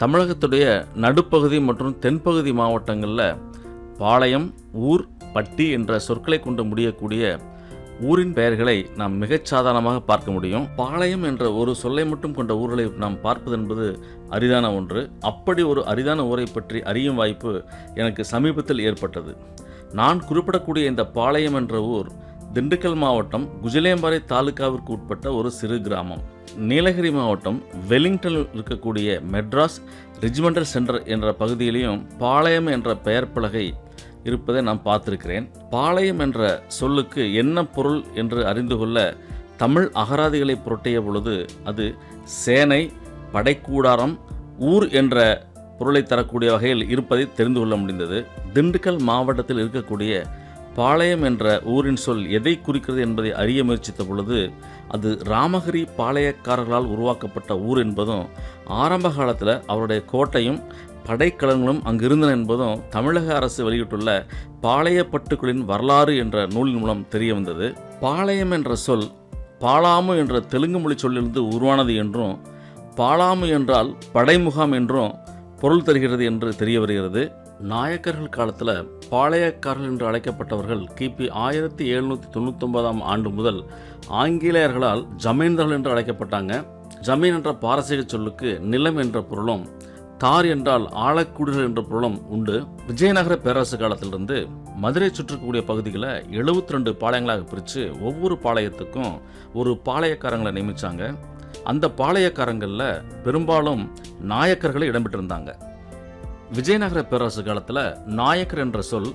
தமிழகத்துடைய நடுப்பகுதி மற்றும் தென்பகுதி மாவட்டங்களில் பாளையம், ஊர், பட்டி என்ற சொற்களை கொண்டு முடியக்கூடிய ஊரின் பெயர்களை நாம் மிகச் சாதாரணமாக பார்க்க முடியும். பாளையம் என்ற ஒரு சொல்லை மட்டும் கொண்ட ஊர்களை நாம் பார்ப்பது என்பது அரிதான ஒன்று. அப்படி ஒரு அரிதான ஊரை பற்றி அறியும் வாய்ப்பு எனக்கு சமீபத்தில் ஏற்பட்டது. நான் குறிப்பிடக்கூடிய இந்த பாளையம் என்ற ஊர் திண்டுக்கல் மாவட்டம் குஜிலியம்பாறை தாலுகாவிற்கு உட்பட்ட ஒரு சிறு கிராமம். நீலகிரி மாவட்டம் வெலிங்டனில் இருக்கக்கூடிய மெட்ராஸ் ரெஜிமெண்டல் சென்டர் என்ற பகுதியிலையும் பாளையம் என்ற பெயர் பலகை இருப்பதை நான் பார்த்திருக்கிறேன். பாளையம் என்ற சொல்லுக்கு என்ன பொருள் என்று அறிந்து கொள்ள தமிழ் அகராதிகளை புரட்டிய பொழுது அது சேனை, படைக்கூடாரம், ஊர் என்ற பொருளை தரக்கூடிய வகையில் இருப்பதை தெரிந்து கொள்ள முடிந்தது. திண்டுக்கல் மாவட்டத்தில் இருக்கக்கூடிய பாளையம் என்ற ஊரின் சொல் எதை குறிக்கிறது என்பதை அறிய முயற்சித்த பொழுது அது ராமகிரி பாளையக்காரர்களால் உருவாக்கப்பட்ட ஊர் என்பதும், ஆரம்ப காலத்தில் அவருடைய கோட்டையும் படைக்கலங்களும் அங்கிருந்தன என்பதும் தமிழக அரசு வெளியிட்டுள்ள பாளையப்பட்டுக்களின் வரலாறு என்ற நூலின் மூலம் தெரிய வந்தது. பாளையம் என்ற சொல் பாலாமு என்ற தெலுங்கு மொழி சொல்லிலிருந்து உருவானது என்றும், பாலாமு என்றால் படைமுகாம் என்றும் பொருள் தருகிறது என்று தெரிய வருகிறது. நாயக்கர்கள் காலத்தில் பாளையக்காரர்கள் என்று அழைக்கப்பட்டவர்கள் கிபி 1799 ஆண்டு முதல் ஆங்கிலேயர்களால் ஜமீன்தார்கள் என்று அழைக்கப்பட்டாங்க. ஜமீன் என்ற பாரசீக சொல்லுக்கு நிலம் என்ற பொருளும், தார் என்றால் ஆழக்குடிகள் என்ற பொருளும் உண்டு. விஜயநகர பேரரசு காலத்திலிருந்து மதுரை சுற்றக்கூடிய பகுதிகளை 72 பாளையங்களாக பிரித்து ஒவ்வொரு பாளையத்துக்கும் ஒரு பாளையக்காரங்களை நியமித்தாங்க. அந்த பாளையக்காரங்களில் பெரும்பாலும் நாயக்கர்களை இடம்பெற்றிருந்தாங்க. விஜயநகர பேரரசு காலத்தில் நாயக்கர் என்ற சொல்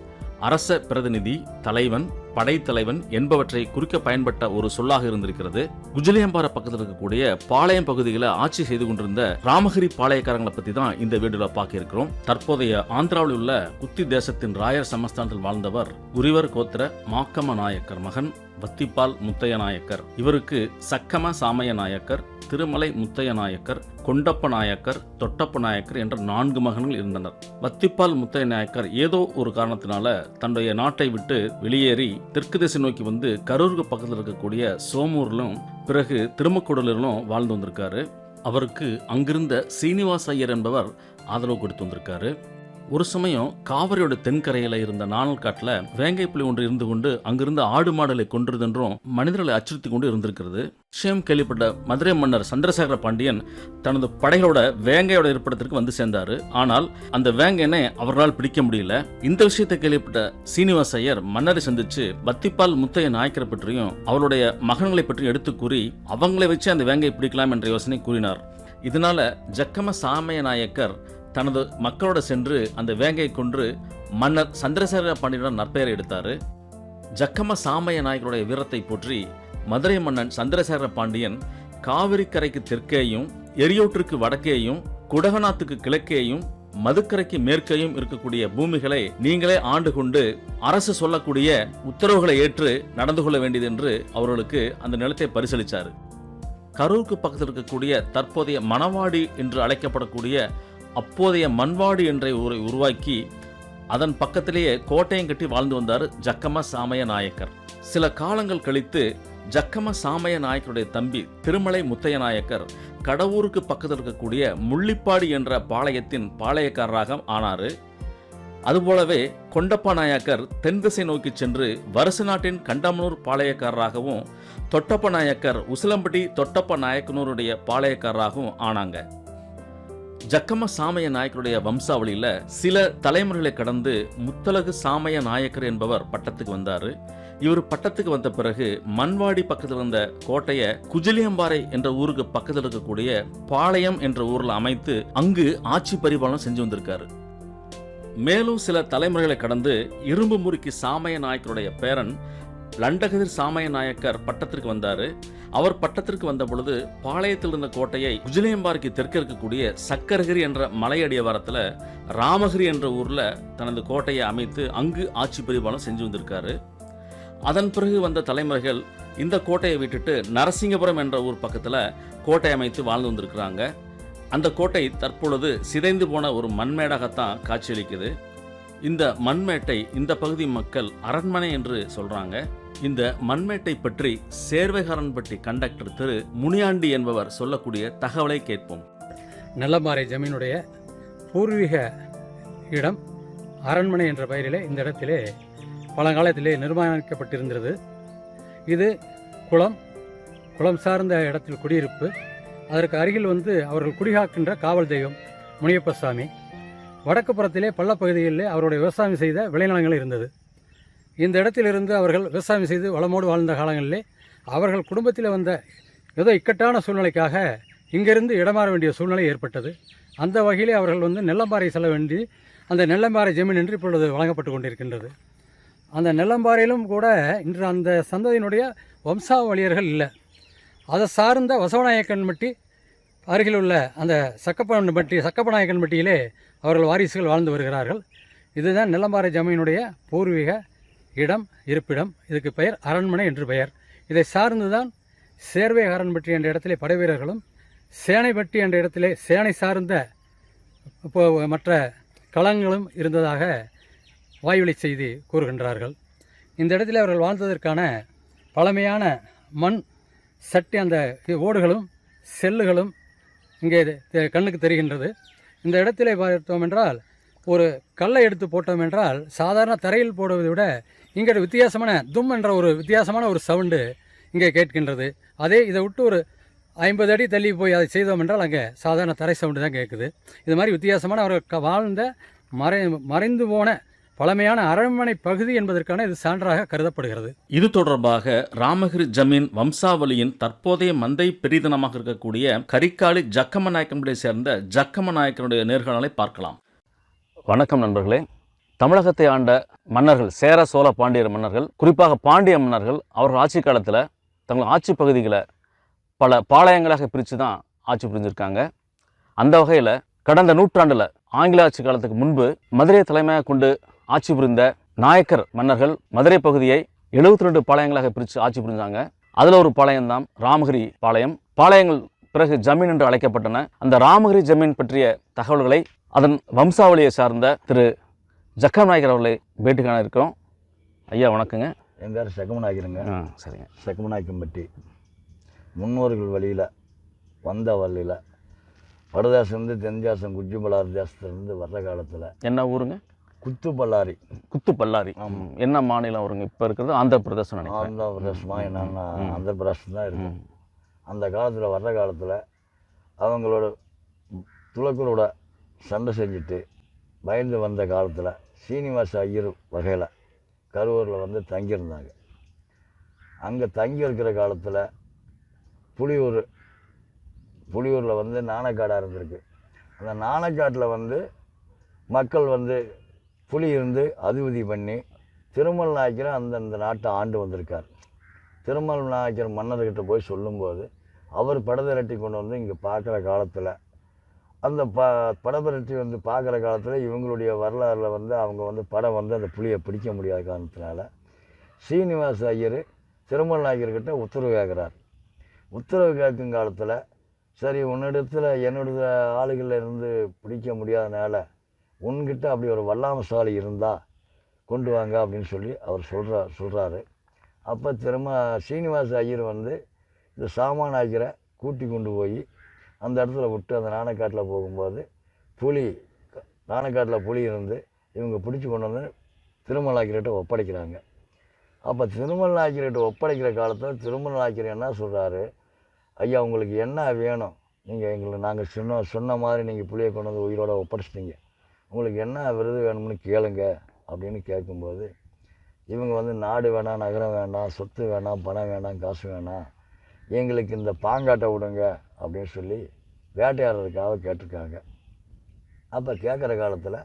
அரச பிரதிநிதி, தலைவன், படைத்தலைவன் என்பவற்றை குறிக்க பயன்பட்ட ஒரு சொல்லாக இருந்திருக்கிறது. குஜிலியம்பாறை பக்கத்தில் இருக்கக்கூடிய பாளையம் பகுதிகளை ஆட்சி செய்து கொண்டிருந்த ராமகிரி பாளையக்காரங்களை பற்றி தான் இந்த வீடியோவில் பார்க்க இருக்கிறோம். தற்போதைய ஆந்திராவில் உள்ள குத்தி தேசத்தின் ராயர் சமஸ்தானத்தில் வாழ்ந்தவர் உரிவர் கோத்திர மாக்கம நாயக்கர் மகன் வத்திப்பால் முத்தைய நாயக்கர். இவருக்கு சக்கம சாமய நாயக்கர், திருமலை முத்தைய நாயக்கர், கொண்டப்ப நாயக்கர், தொட்டப்ப நாயக்கர் என்ற 4 மகன்கள் இருந்தனர். வத்திப்பால் முத்தைய நாயக்கர் ஏதோ ஒரு காரணத்தினால தன்னுடைய நாட்டை விட்டு வெளியேறி தெற்கு திசை நோக்கி வந்து கரூருக்கு பக்கத்தில் இருக்கக்கூடிய சோமூரிலும் பிறகு திருமக்கூடலிலும் வாழ்ந்து வந்திருக்காரு. அவருக்கு அங்கிருந்த சீனிவாச ஐயர் என்பவர் ஆதரவு கொடுத்து வந்திருக்காரு. ஒரு சமயம் காவிரியோட தென்கரையில இருந்த நாணல் காட்டில் வேங்கை புலி ஒன்று இருந்து கொண்டு அங்கிருந்து ஆடு மாடுகளை கொன்றிருந்தென்றும் மனிதர்களை அச்சுறுத்தி கொண்டு இருந்திருக்கிறது. விஷயம் கேள்விப்பட்ட மதுரை மன்னர் சந்திரசேகர பாண்டியன் தனது படைகளோட வேங்கையோட இருப்பிடத்திற்கு வந்து சேர்ந்தாரு. ஆனால் அந்த வேங்கையனை அவர்களால் பிடிக்க முடியல. இந்த விஷயத்தை கேள்விப்பட்ட சீனிவாச ஐயர் மன்னரை சந்திச்சு வத்திப்பால் முத்தைய நாயக்கரை பற்றியும் அவருடைய மகன்களை பற்றியும் எடுத்து கூறி அவங்களை வச்சு அந்த வேங்கையை பிடிக்கலாம் என்ற யோசனை கூறினார். இதனால ஜக்கம சாமய நாயக்கர் தனது மக்களோட சென்று அந்த வேங்கையை கொன்று மன்னர் சந்திரசேகர பாண்டியனுடன் நற்பெயரை எடுத்தார். ஜக்கம சாமய நாயக்கருடைய வீரத்தை போற்றி மதுரை மன்னன் சந்திரசேகர பாண்டியன் காவிரி கரைக்கு தெற்கேயும், எரியோட்டிற்கு வடக்கேயும், குடகநாத்துக்கு கிழக்கேயும், மதுக்கரைக்கு மேற்கேயும் இருக்கக்கூடிய பூமிகளை நீங்களே ஆண்டு கொண்டு அரசு சொல்லக்கூடிய உத்தரவுகளை ஏற்று நடந்து கொள்ள வேண்டியது என்று அவர்களுக்கு அந்த நிலத்தை பரிசளித்தார். கரூருக்கு பக்கத்தில் இருக்கக்கூடிய தற்போதைய மணவாடி என்று அழைக்கப்படக்கூடிய அப்போதைய மண்வாடி என்ற ஊரை உருவாக்கி அதன் பக்கத்திலேயே கோட்டையும் கட்டி வாழ்ந்து வந்தார் ஜக்கம சாமய நாயக்கர். சில காலங்கள் கழித்து ஜக்கம சாமய நாயக்கருடைய தம்பி திருமலை முத்தைய நாயக்கர் கடவுருக்கு பக்கத்தில் இருக்கக்கூடிய முள்ளிப்பாடி என்ற பாளையத்தின் பாளையக்காரராக ஆனார். அதுபோலவே கொண்டப்ப நாயக்கர் தென் திசை நோக்கி சென்று வருச நாட்டின் கண்டமனூர் பாளையக்காரராகவும், தொட்டப்ப நாயக்கர் உசிலம்பட்டி தொட்டப்ப நாயக்கனூருடைய பாளையக்காரராகவும் ஆனாங்க. ஜக்கம சாமய நாயக்கருடைய வம்சாவளியில சில தலைமுறைகளை கடந்து முத்தலகு சாமய நாயக்கர் என்பவர் பட்டத்துக்கு வந்தார். இவர் பட்டத்துக்கு வந்த பிறகு மண்வாடி பக்கத்தில் இருந்த கோட்டையை குஜிலியம்பாறை என்ற ஊருக்கு பக்கத்தில் இருக்கக்கூடிய பாளையம் என்ற ஊரில் அமைத்து அங்கு ஆட்சி பரிபாலனம் செஞ்சு வந்திருக்காரு. மேலும் சில தலைமுறைகளை கடந்து இரும்பு முறுக்கி சாமய நாயக்கருடைய பேரன் லண்டகதிர் சாமய நாயக்கர் பட்டத்திற்கு வந்தார். அவர் பட்டத்திற்கு வந்த பொழுது பாளையத்தில் இருந்த கோட்டையை குஜிலியம்பாறைக்கு தெற்க இருக்கக்கூடிய சக்கரகிரி என்ற மலையடிவாரத்தில் ராமகிரி என்ற ஊரில் தனது கோட்டையை அமைத்து அங்கு ஆட்சி பரிபாலனம் செஞ்சு வந்திருக்காரு. அதன் பிறகு வந்த தலைமுறைகள் இந்த கோட்டையை விட்டுட்டு நரசிங்கபுரம் என்ற ஊர் பக்கத்தில் கோட்டை அமைத்து வாழ்ந்து வந்திருக்கிறாங்க. அந்த கோட்டை தற்பொழுது சிதைந்து போன ஒரு மண்மேடாகத்தான் காட்சியளிக்குது. இந்த மண்மேட்டை இந்த பகுதி மக்கள் அரண்மனை என்று சொல்றாங்க. இந்த மண்மேட்டை பற்றி சேர்வைகாரன்பட்டி கண்டக்டர் திரு முனியாண்டி என்பவர் சொல்லக்கூடிய தகவலை கேட்போம். நல்லம்பாறை ஜமீனுடைய பூர்வீக இடம் அரண்மனை என்ற பெயரிலே இந்த இடத்திலே பழங்காலத்திலே நிர்மாணிக்கப்பட்டிருந்தது. இது குளம் சார்ந்த இடத்தில் குடியிருப்பு. அதற்கு அருகில் அவர்கள் குடிகாக்கின்ற காவல் தெய்வம் முனியப்ப சாமி. வடக்கு புறத்திலே பள்ளப்பகுதிகளிலே அவருடைய விவசாயம் செய்த விளைநிலங்கள் இருந்தது. இந்த இடத்திலிருந்து அவர்கள் விவசாயம் செய்து வளமோடு வாழ்ந்த காலங்களிலே அவர்கள் குடும்பத்தில் வந்த ஏதோ இக்கட்டான சூழ்நிலைக்காக இங்கிருந்து இடமாற வேண்டிய சூழ்நிலை ஏற்பட்டது. அந்த வகையிலே அவர்கள் நெல்லம்பாறை செல்ல வேண்டி அந்த நெல்லம்பாறை ஜமீன் என்று இப்பொழுது வழங்கப்பட்டு கொண்டிருக்கின்றது. அந்த நெல்லம்பாறையிலும் கூட இன்று அந்த சந்ததியினுடைய வம்சாவளியர்கள் இல்லை. அதை சார்ந்த வசவநாயக்கன்பட்டி அருகில் உள்ள அந்த சக்கப்பநாயக்கன்பட்டியிலே அவர்கள் வாரிசுகள் வாழ்ந்து வருகிறார்கள். இதுதான் நெல்லம்பாறை ஜமீனுடைய பூர்வீக இடம், இருப்பிடம். இதுக்கு பெயர் அரண்மனை என்று பெயர். இதை சார்ந்துதான் சேர்வே அரண்பட்டி என்ற இடத்திலே படைவீரர்களும், சேனைப்பட்டி என்ற இடத்திலே சேனை சார்ந்த மற்ற களங்களும் இருந்ததாக வாய்வழி செய்தி கூறுகின்றார்கள். இந்த இடத்தில் அவர்கள் வாழ்ந்ததற்கான பழமையான மண் சட்டி அந்த ஓடுகளும் செல்லுகளும் இங்கே கண்ணுக்கு தெரிகின்றது. இந்த இடத்திலே பார்த்தோம் என்றால் ஒரு கல்லை எடுத்து போட்டோம் என்றால் சாதாரண தரையில் போடுவதை விட இங்கே வித்தியாசமான தும் என்ற ஒரு வித்தியாசமான ஒரு சவுண்டு இங்கே கேட்கின்றது. அதே இதை விட்டு ஒரு 50 அடி தள்ளி போய் அதை செய்தோம் என்றால் அங்கே சாதாரண தரை சவுண்டு தான் கேட்குது. இது மாதிரி வித்தியாசமான அவர்கள் வாழ்ந்த மறைந்து போன பழமையான அரண்மனை பகுதி என்பதற்கான இது சான்றாக கருதப்படுகிறது. இது தொடர்பாக ராமகிரி ஜமீன் வம்சாவளியின் தற்போதைய மந்தை பெரிதனமாக இருக்கக்கூடிய கரிக்காலி ஜக்கம்ம நாயக்கனுடைய சேர்ந்த ஜக்கம்ம நாயக்கனுடைய நேர்காணலை பார்க்கலாம். வணக்கம் நண்பர்களே. தமிழகத்தை ஆண்ட மன்னர்கள், சேர சோழ பாண்டியர் மன்னர்கள், குறிப்பாக பாண்டிய மன்னர்கள் அவர்கள் ஆட்சி காலத்தில் தங்கள் ஆட்சி பகுதிகளை பல பாளையங்களாக பிரித்து தான் ஆட்சி புரிஞ்சிருக்காங்க. அந்த வகையில் கடந்த நூற்றாண்டில் ஆங்கில ஆட்சி காலத்துக்கு முன்பு மதுரையை தலைமையாக கொண்டு ஆட்சி புரிந்த நாயக்கர் மன்னர்கள் மதுரை பகுதியை 72 பாளையங்களாக பிரித்து ஆட்சி புரிஞ்சாங்க. அதில் ஒரு பாளையம்தான் ராமகிரி பாளையம். பாளையங்கள் பிறகு ஜமீன் என்று அழைக்கப்பட்டன. அந்த ராமகிரி ஜமீன் பற்றிய தகவல்களை அதன் வம்சாவளியை சார்ந்த திரு ஜக்கம் நாயக்கர் அவர்களை பேட்டி காண இருக்கிறோம். ஐயா வணக்கங்க. என் பேர் செக்கம நாயக்கருங்க. சரிங்க. செக்கம நாயக்கம்பட்டி முன்னோர்கள் வழியில் வந்த வழியில் வடதேசம் தென்தேசம் குஜிபலார் தேசத்துலேருந்து வர்ற காலத்தில் என்ன ஊருங்க? குத்துப்பல்லாரி. குத்துப்பல்லாரி என்ன மாநிலம் வருங்க? இப்போ இருக்கிறது ஆந்திர பிரதேசம் நினைக்கிறேன். ஆந்திர பிரதேசமா என்னன்னா ஆந்திர பிரதேசம் தான் இருக்கும். அந்த காலத்தில் வர்ற காலத்தில் அவங்களோட துளக்கரோட சண்டை செஞ்சுட்டு பயந்து வந்த காலத்தில் சீனிவாச ஐயர் வகையில் கரூரில் தங்கியிருந்தாங்க. அங்கே தங்கி இருக்கிற காலத்தில் புலியூரில் நாணக்காடாக இருந்திருக்கு. அந்த நாணக்காட்டில் மக்கள் புலி இருந்து அதிபதி பண்ணி திருமல் நாயக்கரை அந்த நாட்டை ஆண்டு வந்திருக்கார். திருமல் நாயக்கர் மன்னர்கிட்ட போய் சொல்லும்போது அவர் படதிரட்டி கொண்டு இங்கே பார்க்குற காலத்தில் அந்த படதிரட்டி பார்க்குற காலத்தில் இவங்களுடைய வரலாறில் அவங்க படம் அந்த புலியை பிடிக்க முடியாத காரணத்தினால சீனிவாச ஐயர் திருமல் நாயக்கர்கிட்ட உத்தரவு கேட்குறார். உத்தரவு கேட்கும் காலத்தில் சரி உன்னிடத்தில் என்னோட ஆளுகளில் இருந்து பிடிக்க முடியாதனால உன்கிட்ட அப்படி ஒரு வல்லாமசாலி இருந்தால் கொண்டு வாங்க அப்படின்னு சொல்லி அவர் சொல்கிறாரு. அப்போ சீனிவாச ஐயர் இந்த சாமான் நாயக்கரை கூட்டி கொண்டு போய் அந்த இடத்துல விட்டு அந்த நாணக்காட்டில் போகும்போது நாணக்காட்டில் புலி இருந்து இவங்க பிடிச்சி கொண்டு திருமல் நாயக்கர்கிட்ட ஒப்படைக்கிறாங்க. அப்போ திருமல் நாயக்கர்கிட்ட ஒப்படைக்கிற காலத்தில் திருமல் நாயக்கர் என்ன சொல்கிறாரு, ஐயா உங்களுக்கு என்ன வேணும், நீங்கள் நாங்கள் சொன்ன மாதிரி நீங்கள் புலியை கொண்டு உயிரோட ஒப்படைச்சிட்டீங்க, உங்களுக்கு என்ன விருது வேணும்னு கேளுங்க அப்படின்னு கேட்கும்போது இவங்க நாடு வேணாம், நகரம் வேண்டாம், சொத்து வேணாம், பணம் வேண்டாம், காசு வேணாம், எங்களுக்கு இந்த பாங்காட்டை விடுங்க அப்படின்னு சொல்லி வேட்டையாடுறதுக்காக கேட்டிருக்காங்க. அப்போ கேட்குற காலத்தில்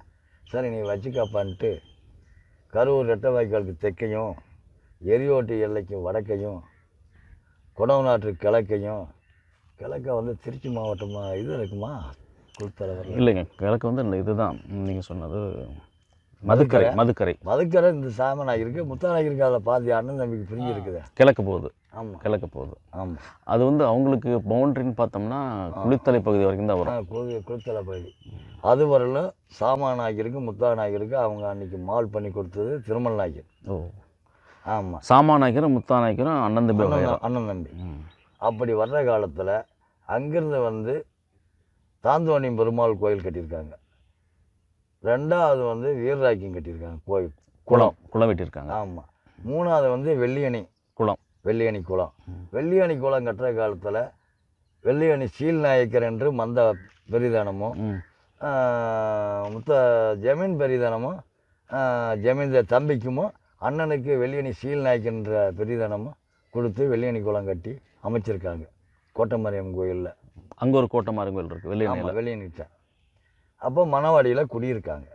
சரி நீ வச்சுக்காப்பான்ட்டு கரூர் ரெட்டை வாய்க்காலுக்கு தெற்கையும் எரியோட்டு எல்லைக்கும் வடக்கையும் கொடவநாட்டு கிழக்கையும் கிழக்க திருச்சி மாவட்டமாக இது இருக்குமா குழுத்தலைவர் இல்லைங்க, கிழக்கு இதுதான் நீங்கள் சொன்னது மதுக்கரை இந்த சாமனாக இருக்குது, முத்தானாக இருக்குது. அதில் பாதி அண்ணன் தம்பிக்கு பிரிஞ்சு இருக்குது. கிழக்கு போகுது. ஆமாம், கிழக்கு போகுது. ஆமாம். அது அவங்களுக்கு பவுண்ட்ரின்னு பார்த்தோம்னா குளித்தலை பகுதி வரைக்கும் தான் வரும். குளித்தலை பகுதி அது வரலும் சாமான நாயக்கருக்கு முத்தா நாயக்கருக்கு அவங்க அன்றைக்கி மால் பண்ணி கொடுத்தது திருமல் நாயக்கர். ஓ ஆமாம். சாமா நாயக்கரும் முத்தா நாயக்கரும் அண்ணன் தம்பி. அப்படி வர்ற காலத்தில் அங்கேருந்து தாந்தோணி பெருமாள் கோயில் கட்டியிருக்காங்க. 2வது வந்து வீரராக்கியம் கட்டியிருக்காங்க கோயில் குளம் வெட்டியிருக்காங்க. ஆமாம். 3வது வந்து வெள்ளியணி குளம். வெள்ளியணி குளம் கட்டுற காலத்தில் வெள்ளியணி சீல்நாயக்கர் என்று மந்த பெரிதனமும் ஜமீன் பெரிதனமும் ஜமீன்தார் தம்பிக்குமோ அண்ணனுக்கு வெள்ளியணி சீல்நாயக்கர் என்ற பெரிதனமும் கொடுத்து வெள்ளியணி குளம் கட்டி அமைச்சிருக்காங்க கோட்டமாரியம்மன் கோயிலில். அங்கே ஒரு கோட்டமாரியம்மன் கோயில் இருக்குது வெள்ளியணிட்ட. அப்போ மணவாடியில் குடியிருக்காங்க.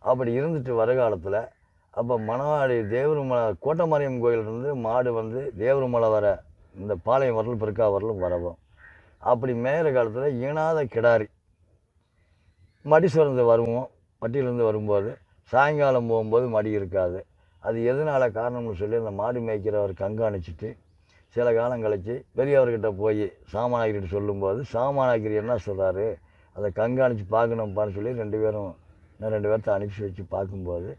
அப்படி இருந்துட்டு வர காலத்தில் அப்போ மணவாடி தேவருமலை கோட்டமாரியம்மன் கோயிலிருந்து மாடு வந்து தேவருமலை வர இந்த பாளையம் வரலும் பெருக்கா வரலும் வரவும் அப்படி மேயிற காலத்தில் ஈனாத கிடாரி மடியிலிருந்து வரும்போது சாயங்காலம் போகும்போது மடி இருக்காது. அது எதனால் காரணம்னு சொல்லி அந்த மாடு மேய்க்கிறவர் கண்காணிச்சிட்டு சில காலம் கழித்து பெரியவர்கிட்ட போய் சாமானாகிரிட்டு சொல்லும்போது சாமானாகிரி என்ன சொல்கிறாரு, அதை கண்காணித்து பார்க்கணும்ப்பான்னு சொல்லி 2 பேர்த்த அனுப்பி வச்சு பார்க்கும்போது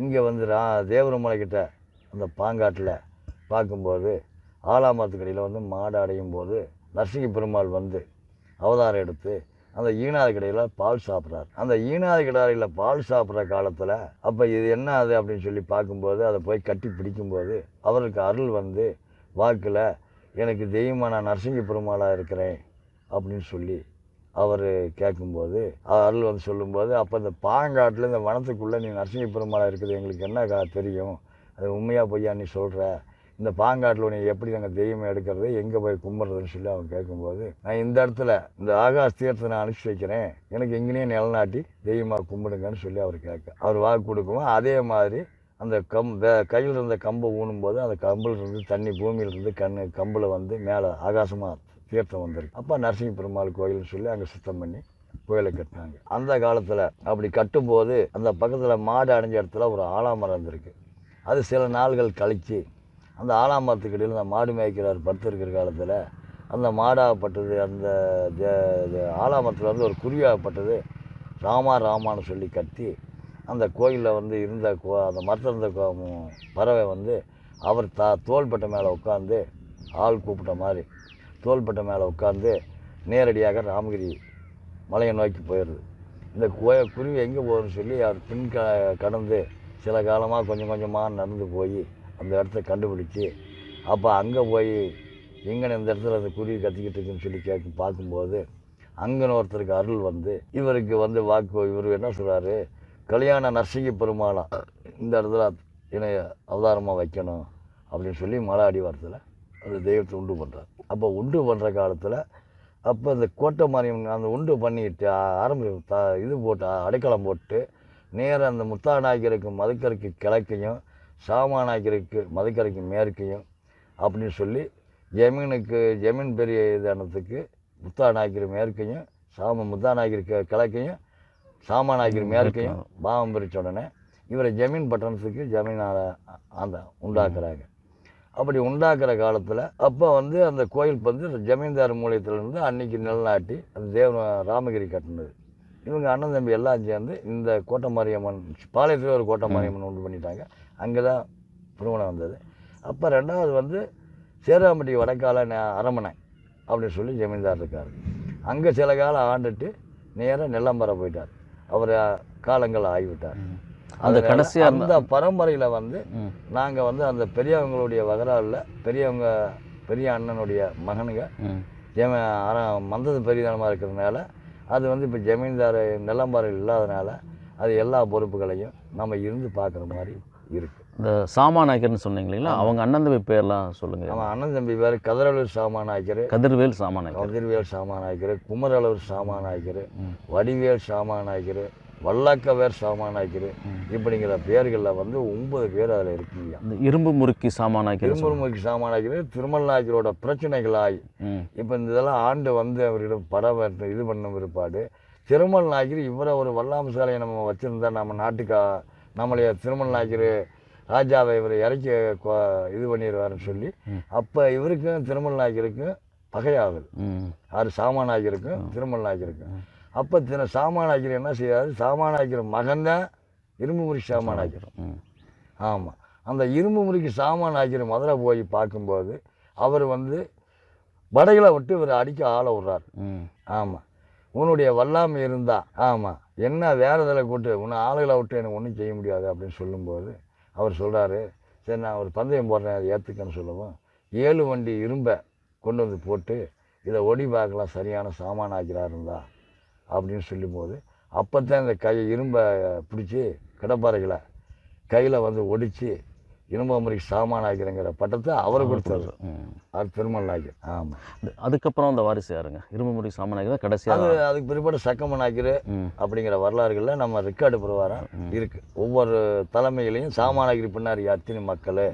இங்கே வந்து தேவருமலைக்கிட்ட அந்த பாங்காட்டில் பார்க்கும்போது ஆலாமரத்துக்கடியில் வந்து மாடு அடையும் போது நரசிங்க பெருமாள் வந்து அவதாரம் எடுத்து அந்த ஈனாத கடையில் பால் சாப்பிட்றாரு. அந்த ஈனாத கடாரியில் பால் சாப்பிட்ற காலத்தில் அப்போ இது என்ன அது அப்படின்னு சொல்லி பார்க்கும்போது அதை போய் கட்டி பிடிக்கும்போது அவருக்கு அருள் வந்து வாக்கில் எனக்கு தெய்வமாக நான் நரசிங்க பெருமாளாக இருக்கிறேன் அப்படின்னு சொல்லி அவர் கேட்கும்போது அருள் வந்து சொல்லும்போது அப்போ இந்த பாங்காட்டில் இந்த வனத்துக்குள்ளே நீ நரசிங்க பெருமாளாக இருக்குது எங்களுக்கு என்ன தெரியும், அது உண்மையாக பொய்யா நீ சொல்கிற, இந்த பாங்காட்டில் நீ எப்படி நாங்கள் தெய்வம் எடுக்கிறது, எங்கே போய் கும்பிட்றதுன்னு சொல்லி அவன் கேட்கும்போது நான் இந்த இடத்துல இந்த ஆகாஷ் தீர்த்தை நான் அனுப்பிச்சி வைக்கிறேன், எனக்கு எங்கேயும் நிலநாட்டி தெய்வமாக கும்பிடுங்கன்னு சொல்லி அவர் அவர் வாக்கு கொடுக்குவோம். அதே மாதிரி அந்த கையில் இருந்த கம்பை ஊனும்போது அந்த கம்பில் இருந்து தண்ணி பூமியிலிருந்து கம்பில் வந்து மேலே ஆகாசமாக தீர்த்தம் வந்திருக்கு. அப்போ நரசிங்க பெருமாள் கோயில்னு சொல்லி அங்கே சுத்தம் பண்ணி கோயிலை கட்டினாங்க. அந்த காலத்தில் அப்படி கட்டும்போது அந்த பக்கத்தில் மாடு அடைஞ்ச இடத்துல ஒரு ஆலாமரம் இருந்திருக்கு. அது சில நாள்கள் கழித்து அந்த ஆலாமரத்துக்கு இடையில் அந்த மாடு மேய்க்கிறார் படுத்திருக்கிற காலத்தில் அந்த மாடாகப்பட்டது அந்த ஆலாமரத்தில் வந்து ஒரு குருவியாகப்பட்டது ராமான்னு சொல்லி கத்தி அந்த கோயிலில் வந்து இருந்த அந்த மரத்தில் இருந்த பறவை வந்து அவர் தோள்பட்டை மேலே உட்காந்து ஆள் கூப்பிட்ட மாதிரி தோள்பட்டை மேலே உட்காந்து நேரடியாக ராமகிரி மலையை நோக்கி போயிடுது. இந்த குருவி எங்கே போகுதுன்னு சொல்லி அவர் பின் கடந்து சில காலமாக கொஞ்சம் கொஞ்சமாக நடந்து போய் அந்த இடத்த கண்டுபிடிச்சி அப்போ அங்கே போய் எங்கே இந்த இடத்துல அந்த குருவி கத்திக்கிட்டு இருக்குன்னு சொல்லி பார்க்கும்போது அங்கன்னு ஒருத்தருக்கு அருள் வந்து இவருக்கு வந்து இவர் என்ன சொல்கிறாரு, கல்யாண நரசிங்க பெருமாளா இந்த இடத்துல என்னை அவதாரமாக வைக்கணும் அப்படின்னு சொல்லி மலை அடிவாரத்தில் அந்த தெய்வத்தை உண்டு பண்ணுறார். அப்போ உண்டு பண்ணுற காலத்தில் அப்போ இந்த கோட்டமாரியம்மன் அந்த உண்டு பண்ணிட்டு இது போட்டு அடைக்கலம் போட்டு நேராக அந்த முத்தாநாயக்கருக்கு மதுக்கரைக்கு கிழக்கையும் சாமாநாயக்கருக்கு மதுக்கரைக்கு மேற்கையும் அப்படின்னு சொல்லி ஜமீன் பெரிய இதானத்துக்கு முத்தாநாயக்கர் மேற்கையும் முத்தாநாயக்கருக்கு கிழக்கையும் சாமாநாயக்கர் மேற்கையும் பாவம் பிரித்த உடனே இவரை ஜமீன் பட்டணத்துக்கு ஜமீனாக அந்த உண்டாக்குறாங்க. அப்படி உண்டாக்குற காலத்தில் அப்போ வந்து அந்த கோயில் வந்து ஜமீன்தார் மூலியத்திலேருந்து அன்னைக்கு நிலநாட்டி அந்த ராமகிரி கட்டினது. இவங்க அண்ணன் தம்பி எல்லாம் சேர்ந்து இந்த கோட்டமாரியம்மன் பாளையத்தில் ஒரு கோட்டமாரியம்மன் உண்டு பண்ணிட்டாங்க. அங்கே தான் திருமணம் வந்தது. அப்போ 2வது வந்து சேராம்பட்டி வடக்கால அரமனை அப்படின்னு சொல்லி ஜமீன்தார் இருக்கார். அங்கே சில காலம் ஆண்டுட்டு நேராக நெல்லம்பரை போயிட்டார். அவர் காலங்கள் ஆகிவிட்டார். அந்த கடைசியாக அந்த பரம்பரையில் வந்து நாங்கள் வந்து அந்த பெரியவங்களுடைய வகராவில் பெரிய அண்ணனுடைய மகனுங்க மந்தது பெரியதனமாக இருக்கிறதுனால அது வந்து இப்போ ஜமீன்தார் நிலம்பரம் இல்லாதனால அது எல்லா பொறுப்புகளையும் நம்ம இருந்து பார்க்குற மாதிரி இருக்குது. இந்த சாமாநாயக்கர்னு சொன்னீங்களா, அவங்க அண்ணன் தம்பி பேர்லாம் சொல்லுங்கள். அவன் அண்ணன் தம்பி பேர் கதிரவேல் சாமாநாயக்கர், குமரளவர் சாமாநாயக்கர், வடிவேல் சாமாநாயக்கர், வல்லக்கவேர் சாமாநாயக்கர் இப்படிங்கிற பேர்களில் வந்து 9 பேர் அதில் இருக்குங்க. இந்த இரும்பு முறுக்கி சாமாநாயக்கர் திருமல் நாயக்கரோட பிரச்சனைகளாய் இப்போ இந்த இதெல்லாம் ஆண்டு வந்து அவரிடம் படம் இது பண்ண பிற்பாடு திருமல் நாயக்கர் இவரை ஒரு வல்லாம சாலையை நம்ம வச்சுருந்தா நம்ம நாட்டுக்கு நம்மளைய திருமல் நாயக்கர் ராஜாவை இவர் இறக்கி இது பண்ணிடுவாருன்னு சொல்லி அப்போ இவருக்கும் திருமல் நாயக்கருக்கும் பகையாகுது. யார் சாமாநாயக்கருக்கும் திருமல் நாயக்கருக்கும். அப்போ சாமாநாயக்கர் என்ன செய்யாது, சாமாநாயக்கர் மகன்தான் இரும்பு முறுக்கி சாமாநாயக்கர். ஆமாம், அந்த இரும்பு முறுக்கி சாமாநாயக்கர் மதுரை போய் பார்க்கும்போது அவர் வந்து படைகளை விட்டு இவர் அடிக்க ஆள விட்றார். ஆமாம், உன்னுடைய வல்லாமை இருந்தா ஆமாம் என்ன வேறு இதில் கூட்டு உன்னை ஆளுகளை விட்டு எனக்கு ஒன்றும் செய்ய முடியாது அப்படின்னு சொல்லும்போது அவர் சொல்கிறாரு, சரி நான் ஒரு பந்தயம் போடுறேன் அதை ஏற்றுக்கன்னு சொல்லவும் 7 வண்டி இரும்பை கொண்டு வந்து போட்டு இதை ஒடி பார்க்கலாம் சரியான சாமான ஆக்கிறார் இருந்தா அப்படின்னு சொல்லும்போது அப்போ தான் இந்த இரும்பை பிடிச்சி கடப்பாறைகளை கையில் வந்து ஒடித்து இரும்பாமுறைக்கு சாமான ஆக்கிறங்கிற பட்டத்தை அவர் கொடுத்தாரு. அது திருமல் நாயக்கர். ஆமாம். அதுக்கப்புறம் அந்த வாரிசு யாருங்க? இரும்புமுறை சாமானாகிற கடைசியாக அதுக்கு பிற்பாடு சக்கம நாயக்கர் அப்படிங்கிற வரலாறுகளில் நம்ம ரெக்கார்டு பிரகாரம் இருக்குது. ஒவ்வொரு தலைமையிலையும் சாமானாகிரி பின்னாடி அத்தனை மக்கள்,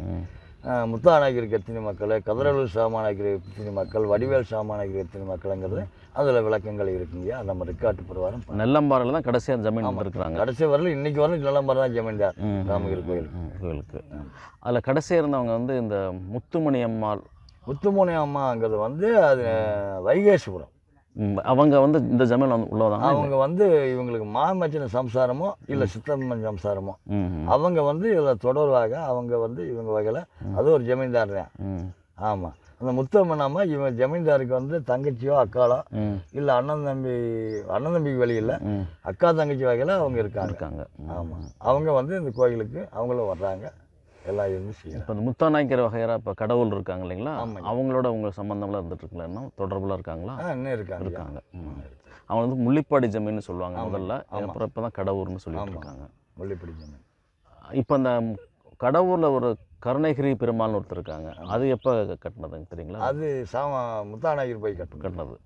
முத்தாநாயகருக்கு எத்தனை மக்கள், கதிரலூர் சாமானாகிரி எத்தனை மக்கள், வடிவேல் சாமானாகிரி எத்தனை மக்களுங்கிறது அதில் விளக்கங்கள் இருக்குங்க. நம்ம ரெக்கார்டு பிரகாரம் நெல்லம்பாறையில் தான் கடைசியாக ஜமீன் இருக்கிறாங்க. கடைசி வரல இன்னைக்கு வரலும் நெல்லம்பாறை தான் ஜமீன்தார் ராமகிரி கோயிலுக்கு. அதில் கடைசியாக இருந்தவங்க வந்து இந்த முத்துமணி அம்மாள். முத்துமணி அம்மாங்கிறது வந்து அது வைகேஸ்வரம். அவங்க வந்து இந்த ஜமீன் வந்து உள்ளதாங்க. அவங்க வந்து இவங்களுக்கு மாமச்சன சம்சாரமோ இல்லை சித்தம்மன் சம்சாரமோ அவங்க வந்து இதில் தொடர்வாக அவங்க வந்து இவங்க வகையில் அது ஒரு ஜமீன்தார் தான். ஆமாம். அந்த முத்தம்மன் அம்மா இவங்க ஜமீன்தாருக்கு வந்து தங்கச்சியோ அக்காலோ இல்லை அண்ணன் தம்பி வழியில் அக்கா தங்கச்சி வகையில் அவங்க இருக்காங்க. ஆமாம். அவங்க வந்து இந்த கோயிலுக்கு அவங்களும் வர்றாங்க, எல்லாம் இருந்து செய்யணும். இப்போ இந்த முத்தாநாயக்கர் வகையரா இப்போ கடவுள் இருக்காங்க இல்லைங்களா, அவங்களோட உங்கள் சம்மந்தம்லாம் இருந்துட்டு இருக்கலாம், இன்னும் தொடர்புலாம் இருக்காங்களா? இன்னும் இருக்காங்க. அவங்க வந்து முள்ளிப்பாடி ஜமீன்னு சொல்லுவாங்க முதல்ல, அப்புறம் இப்போ தான் கடவுர்னு சொல்லிட்டு இருக்காங்க. முள்ளிப்பாடி ஜமீன். இப்போ அந்த கடவுரில் ஒரு கருணகிரி பெருமாள்னு ஒருத்தர் இருக்காங்க, அது எப்போ கட்டினதுங்க தெரியுங்களா? அது முத்தாநாயகர் போய் கட்டினது.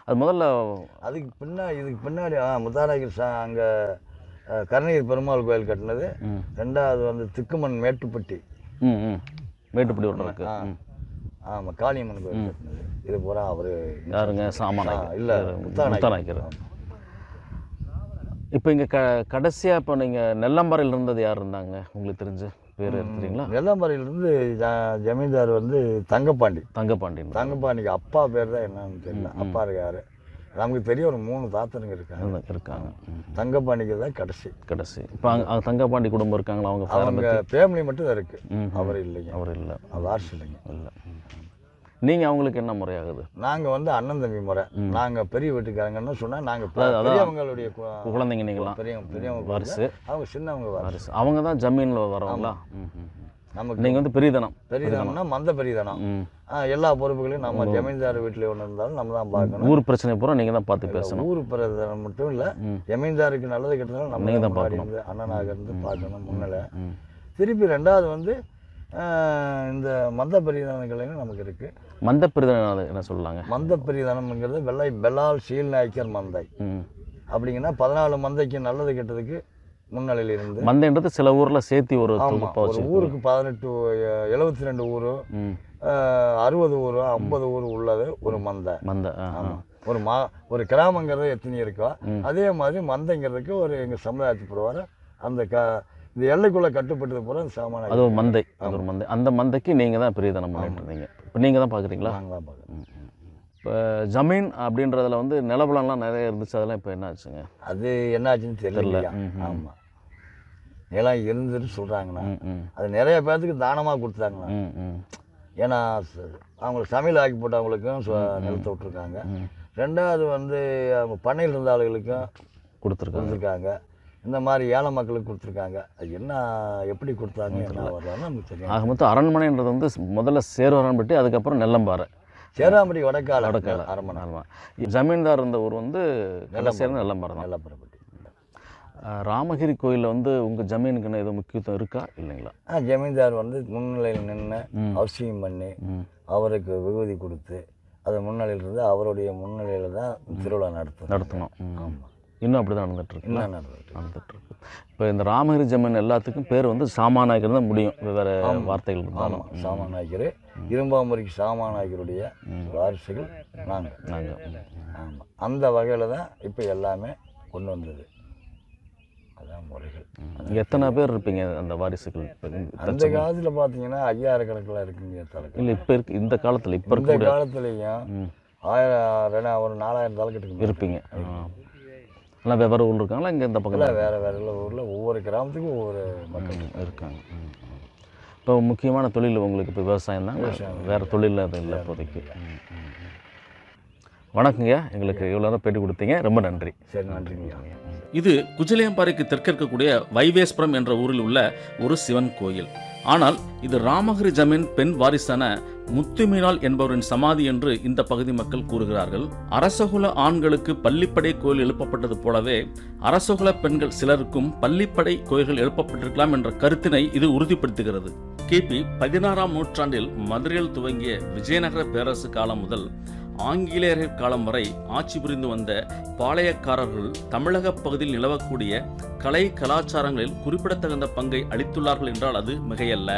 அது முதல்ல இதுக்கு பின்னாடி முத்தாநாயகர் அங்கே கருணகிரி பெருமாள் கோயில் கட்டினது. ரெண்டாவது வந்து திக்குமன் மேட்டுப்பட்டி ஒன்று இருக்கு. ஆமாம், காளியம்மன் கோயில் கட்டினது. இது பூரா அவர் யாருங்க? சாமானாயக்கர். இல்லை, முத்தாநாயக்கர். இப்போ இங்கே கடைசியாக இப்போ நீங்கள் நெல்லம்பாறையில் இருந்தது யார் இருந்தாங்க உங்களுக்கு தெரிஞ்சு பேர் தெரியுங்களா? நெல்லம்பாறையிலிருந்து ஜமீன்தார் வந்து தங்கப்பாண்டிக்கு அப்பா பேர் தான் என்னன்னு தெரியல. அப்பா இருக்காரு, நமக்கு தெரிய ஒரு 3 தாத்தனுங்க இருக்காங்க. தங்கப்பாண்டிக்கு தான் கடைசி. இப்போ அங்கே தங்கப்பாண்டி குடும்பம் இருக்காங்களா? அவங்க ஃபேமிலி மட்டும் தான் இருக்குது, அவர் இல்லைங்க. அவர் இல்லை, வாரிசு இல்லைங்க. இல்லை. நீங்கள் அவங்களுக்கு என்ன முறையாகுது? நாங்கள் வந்து அண்ணன் தம்பி முறை. நாங்கள் பெரிய வீட்டுக்காரங்கன்னு சொன்னால் நாங்கள் பெரியவங்களுடைய குழந்தைங்க. நீங்களா? பெரியவங்க வாரிசு, அவங்க சின்னவங்க வாரிசு. அவங்க தான் ஜமீனில் வரவங்களா? நமக்கு நீங்கள் வந்து பெரியதனம்னா மந்த பெரியதனம். எல்லா பொறுப்புகளையும் நம்ம ஜமீன்தார் வீட்டில் ஒன்று இருந்தாலும் நம்ம தான் பார்க்கணும். ஊர் பிரச்சனை பூரா நீங்கள் தான் பார்த்து பேசணும். ஊர் பிரச்சனை மட்டும் இல்லை, ஜமீன்தாருக்கு நல்லது கெட்டதாலும் நம்ம தான் பார்க்கணும். அண்ணனாக இருந்து பார்க்கணும் முன்னில். திருப்பி ரெண்டாவது வந்து இந்த மந்த பெரியதனங்களையும் நமக்கு இருக்குது. மந்த பெரியதனம் என்ன சொல்லலாங்க? மந்த பெரியதனம்ங்கிறது பெல்லால் சீல் நாய்க்கர் மந்தை அப்படிங்கன்னா 14 மந்தைக்கு நல்லது கெட்டதுக்கு முன்னிலையில் இருந்து. மந்தைன்றது சில ஊரில் சேர்த்து ஒரு ஊருக்கு 72 ஊர், 60 ஊர், 50 ஊர் உள்ளது ஒரு மந்தை. ஒரு கிராமங்கிறது எத்தனை இருக்கோ அதே மாதிரி மந்தைங்கிறதுக்கு ஒரு எங்கள் சமுதாயத்து பிரகாரம் அந்த இந்த எல்லைக்குள்ளே கட்டுப்பட்டது பூரா சாமான. அது ஒரு மந்தை. அந்த மந்தைக்கு நீங்கள் தான் பெரியதனம் பண்ணிட்டு இருந்தீங்க. இப்போ நீங்கள் தான் பார்க்குறீங்களா? நாங்கள் தான் பார்க்குறோம். இப்போ ஜமீன் அப்படின்றதுல வந்து நிலபலம்லாம் நிறைய இருந்துச்சு, அதெல்லாம் இப்போ என்ன ஆச்சுங்க? அது என்ன ஆச்சுன்னு தெரியல. ஆமாம், நிலம் இருந்துட்டு சொல்கிறாங்கண்ணா, அது நிறைய பேர்த்துக்கு தானமாக கொடுத்தாங்கண்ணா. ஏன்னா அவங்களுக்கு சமையல் ஆக்கி போட்டவங்களுக்கும் நிலத்தை விட்டுருக்காங்க. ரெண்டாவது வந்து அவங்க பண்ணையில் இருந்த ஆளுகளுக்கும் கொடுத்துருக்காங்க. இந்த மாதிரி ஏழை மக்களுக்கு கொடுத்துருக்காங்க. அது என்ன எப்படி கொடுத்தாங்க என்ன வரலான்னு நமக்கு தெரியும். ஆக மொத்தம் அரண்மனைன்றது வந்து முதல்ல சேருவரன்பட்டி, அதுக்கப்புறம் நெல்லம்பாறை. சேராம்பட்டி வடக்கால அரண்மனை. ஜமீன்தார் இருந்த ஊர் வந்து நெல்லம்பாறைப்பட்டி. ராமகிரி கோயிலில் வந்து உங்கள் ஜமீனுக்குன்னு எதுவும் முக்கியத்துவம் இருக்கா இல்லைங்களா? ஜமீன்தார் வந்து முன்னிலையில் நின்று அவசியம் பண்ணி அவருக்கு விபூதி கொடுத்து அது முன்னிலையில் இருந்து அவருடைய முன்னிலையில் தான் திருவிழா நடத்தணும். ஆமாம், இன்னும் அப்படி தான் நடந்துட்டுருக்கு. இப்போ இந்த ராமகிரி ஜமீன் எல்லாத்துக்கும் பேர் வந்து சாமானாயக்கர் தான் முடியும், வேறு வார்த்தைகள் இருந்தாலும். சாமானாயக்கர், இரும்பாமுறைக்கு சாமானாயக்கருடைய வாரிசுகள் நாங்கள். ஆமாம், அந்த வகையில் தான் இப்போ எல்லாமே கொண்டு வந்தது. அதான் முறைகள். எத்தனை பேர் இருப்பீங்க அந்த வாரிசுகள்? அந்த காலத்தில் பார்த்தீங்கன்னா 5000 கணக்கில் இருக்குங்க. இல்லை, இப்போ இருக்கு இந்த காலத்தில். இப்போ இந்த காலத்துலேயும் 1000 ஒரு 4000 தலைக்கட்டுக்கு இருப்பீங்க. எல்லாம் வெவ்வேறு ஊரில் இருக்காங்களா? இங்கே இந்த பக்கத்தில் வேறு ஊரில் ஒவ்வொரு கிராமத்துக்கும் ஒவ்வொரு மக்கள் இருக்காங்க. இப்போ முக்கியமான தொழில் உங்களுக்கு இப்போ விவசாயம் தான், வேறு தொழில் அது இல்லை இப்போதைக்கு. வணக்கங்க, எங்களுக்கு இவ்வளோ நேரம் பேட்டி கொடுத்தீங்க, ரொம்ப நன்றி. சரி, நன்றிங்க. இது குஜிலியம்பாறைக்கு தெற்க இருக்கக்கூடிய வைவேஸ்புரம் என்ற ஊரில் உள்ள ஒரு சிவன் கோயில். ஆனால் இது ராமகிரி ஜமீன் பெண் வாரிசான முத்துமீனாள் என்பவரின் சமாதி என்று இந்த பகுதி மக்கள் கூறுகிறார்கள். அரசகுல ஆண்களுக்கு பள்ளிப்படை கோயில் எழுப்பப்பட்டது போலவே அரசகுல பெண்கள் சிலருக்கும் பள்ளிப்படை கோயில்கள் எழுப்பப்பட்டிருக்கலாம் என்ற கருத்தினை இது உறுதிப்படுத்துகிறது. கிபி 16ஆம் நூற்றாண்டில் மதுரையில் துவங்கிய விஜயநகர பேரரசு காலம் முதல் ஆங்கிலேயர்கள் காலம் வரை ஆட்சி புரிந்து வந்த பாளையக்காரர்கள் தமிழக பகுதியில் நிலவக்கூடிய கலை கலாச்சாரங்களில் குறிப்பிடத்தகுந்த பங்கை அளித்துள்ளார்கள் என்றால் அது மிகையல்ல.